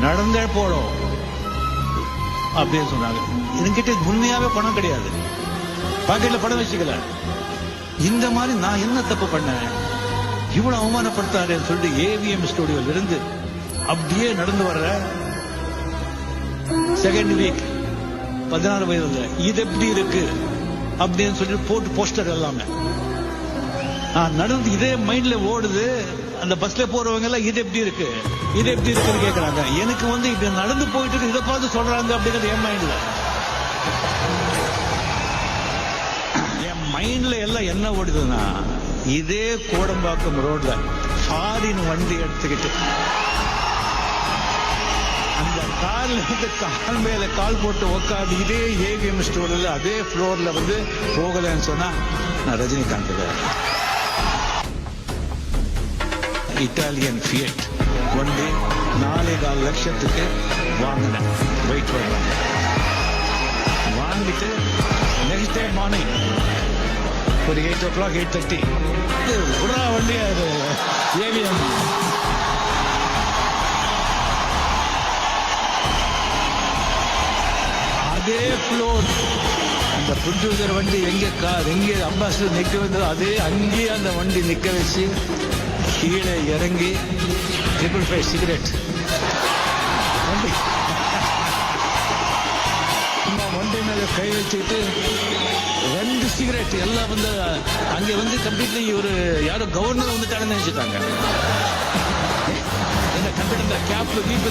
நடந்தே போடும் அப்படின்னு சொன்னாங்க. என்கிட்ட உண்மையாவே பணம் கிடையாது, பாக்கெட்ல பணம் வச்சுக்கல. இந்த மாதிரி நான் என்ன தப்பு பண்ணேன், இவ்வளவு அவமானப்படுத்தாருன்னு சொல்லிட்டு ஏவிஎம் ஸ்டுடியோல இருந்து அப்படியே நடந்து வர்ற செகண்ட் வீக் 16 வயதுல இது எப்படி இருக்கு அப்படின்னு சொல்லிட்டு போட்டு போஸ்டர் எல்லாமே நடந்து இதே மைண்ட்ல ஓடுது. அந்த பஸ்ல போறவங்க எல்லாம் இது எப்படி இருக்கு இது எப்படி இருக்குன்னு கேக்குறாங்க. எனக்கு இது நடந்து போயிட்டு இதை பார்த்து சொல்றாங்க அப்படிங்கிறது என் மைண்ட்ல. என் மைண்ட்ல எல்லாம் என்ன ஓடுதுன்னா, இதே கோடம்பாக்கம் ரோட்ல ஃபாரின் வண்டி எடுத்துக்கிட்டு அந்த கார்ல கால் மேல கால் போட்டு உட்காந்து இதே ஏவிஎம் ஸ்டோர்ல அதே ஃப்ளோர்ல போகலன்னு சொன்னா நான் ரஜினிகாந்த். இட்டாலியன் ஃபியட் வண்டி 4.25 லட்சத்துக்கு வாங்கினேன். வெயிட் வாங்கிட்டு நெக்ஸ்ட் டே மார்னிங் ஒரு 8 o'clock 8:30 உடா வண்டி ஏவிஎம். அதே ஃப்ளோர் அந்த ப்ரொடியூசர் வண்டி எங்க அம்பாசிடர் நிக்க வந்ததோ அதே அங்கேயே அந்த வண்டி நிக்க வச்சு கீழே இறங்கி 555 சிகரெட் வண்டி மேல கை வச்சுட்டு 2 சிகரெட் எல்லாம் அங்கே கம்ப்ளீட்லி ஒரு யாரோ கவர்னர் வந்துட்டாங்கன்னு நினைச்சுட்டாங்க. என்ன கம்ப்யூட்டர் கேப் வீட்டு